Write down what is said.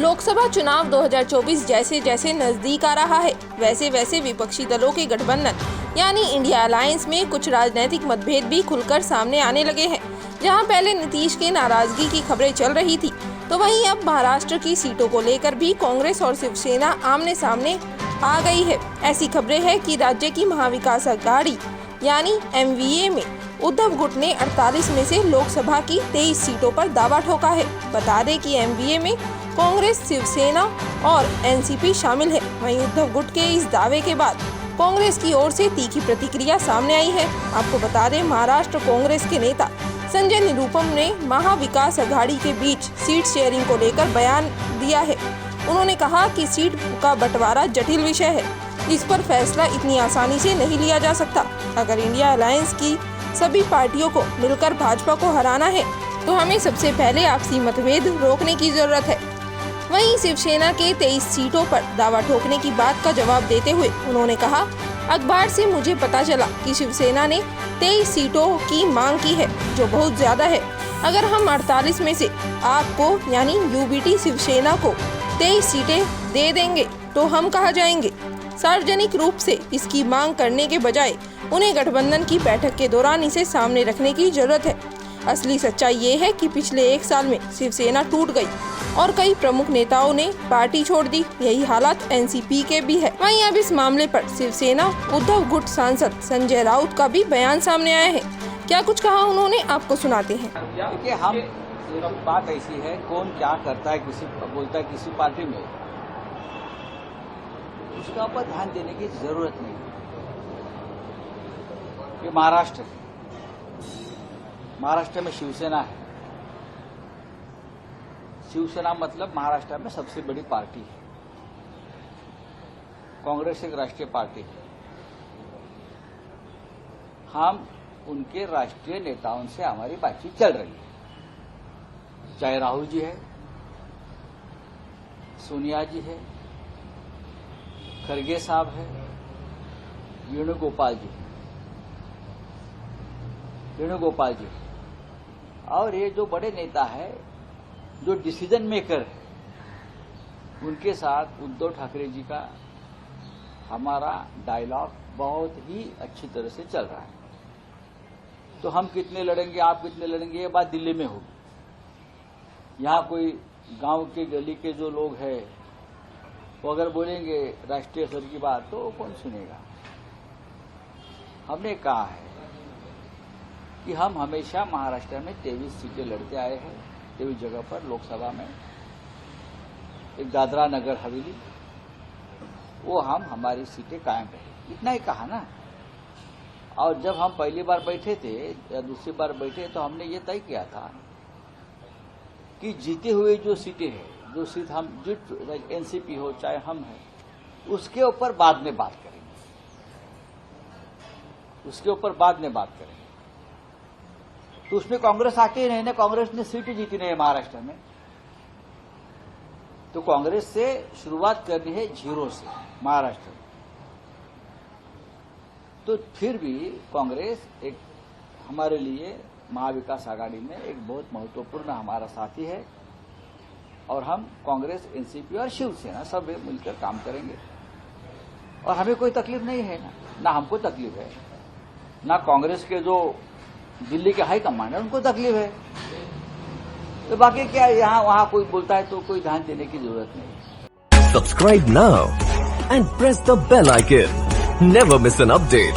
लोकसभा चुनाव 2024 जैसे जैसे नजदीक आ रहा है, वैसे वैसे विपक्षी दलों के गठबंधन यानी इंडिया अलायंस में कुछ राजनीतिक मतभेद भी खुलकर सामने आने लगे हैं। जहां पहले नीतीश की नाराजगी की खबरें चल रही थी, तो वहीं अब महाराष्ट्र की सीटों को लेकर भी कांग्रेस और शिवसेना आमने सामने आ गई है। ऐसी खबरें हैं कि राज्य की महाविकास अघाड़ी यानी MVA में उद्धव गुट ने 48 में से लोकसभा की 23 सीटों पर दावा ठोका है। बता दें कि MVA में कांग्रेस, शिवसेना और NCP शामिल है। वहीं उद्धव गुट के इस दावे के बाद कांग्रेस की ओर से तीखी प्रतिक्रिया सामने आई है। आपको बता दें, महाराष्ट्र कांग्रेस के नेता संजय निरुपम ने महाविकास अघाड़ी के बीच सीट शेयरिंग को लेकर बयान दिया है। उन्होंने कहा कि सीट का बंटवारा जटिल विषय है, इस पर फैसला इतनी आसानी से नहीं लिया जा सकता। अगर इंडिया अलायंस की सभी पार्टियों को मिलकर भाजपा को हराना है, तो हमें सबसे पहले आपसी मतभेद रोकने की जरूरत है। वहीं शिवसेना के 23 सीटों पर दावा ठोकने की बात का जवाब देते हुए उन्होंने कहा, अखबार से मुझे पता चला कि शिवसेना ने 23 सीटों की मांग की है, जो बहुत ज्यादा है। अगर हम 48 में से आपको यानी UBT शिवसेना को 23 सीटें दे देंगे तो हम कहाँ जाएंगे। सार्वजनिक रूप से इसकी मांग करने के बजाय उन्हें गठबंधन की बैठक के दौरान इसे सामने रखने की जरूरत है। असली सच्चाई ये है कि पिछले 1 साल में शिवसेना टूट गई और कई प्रमुख नेताओं ने पार्टी छोड़ दी। यही हालत NCP के भी है। वहीं अब इस मामले पर शिवसेना उद्धव गुट सांसद संजय राउत का भी बयान सामने आया है। क्या कुछ कहा उन्होंने, आपको सुनाते हैं। देखिए, हम बात ऐसी है, कौन क्या करता है, किसी बोलता है किसी पार्टी में, उसका ऊपर ध्यान देने की जरूरत नहीं। ये महाराष्ट्र में शिवसेना है। शिवसेना मतलब महाराष्ट्र में सबसे बड़ी पार्टी है। कांग्रेस एक राष्ट्रीय पार्टी है। हम उनके राष्ट्रीय नेताओं से हमारी बातचीत चल रही है, चाहे राहुल जी है, सोनिया जी है, खरगे साहब है, वेणुगोपाल जी और ये जो बड़े नेता है, जो डिसीजन मेकर है, उनके साथ उद्धव ठाकरे जी का हमारा डायलॉग बहुत ही अच्छी तरह से चल रहा है। तो हम कितने लड़ेंगे, आप कितने लड़ेंगे, ये बात दिल्ली में होगी। यहाँ कोई गांव के गली के जो लोग हैं, वो अगर बोलेंगे राष्ट्रीय स्तर की बात, तो कौन सुनेगा। हमने कहा है कि हम हमेशा महाराष्ट्र में 23 सीटें लड़ते आए हैं, 23 जगह पर लोकसभा में, एक दादरा नगर हवेली, वो हम हमारी सीटें कायम रही, इतना ही कहा ना। और जब हम पहली बार बैठे थे या दूसरी बार बैठे, तो हमने ये तय किया था कि जीते हुए जो सीटें हैं, जो सीट हम जीत, NCP हो चाहे हम हैं, उसके ऊपर बाद में बात करेंगे, तो उसमें कांग्रेस आके ही नहीं ना, कांग्रेस ने सीटें जीती नहीं है महाराष्ट्र में, तो कांग्रेस से शुरुआत करनी है 0 से महाराष्ट्र में। तो फिर भी कांग्रेस एक हमारे लिए महाविकास आघाड़ी में एक बहुत महत्वपूर्ण हमारा साथी है, और हम कांग्रेस, NCP और शिवसेना सब मिलकर काम करेंगे। और हमें कोई तकलीफ नहीं है ना हमको तकलीफ है, ना कांग्रेस के जो दिल्ली के हाई कमांड है उनको तकलीफ है। तो बाकी क्या, यहाँ वहाँ कोई बोलता है तो कोई ध्यान देने की जरूरत नहीं। Subscribe now and press the bell icon, never miss an update.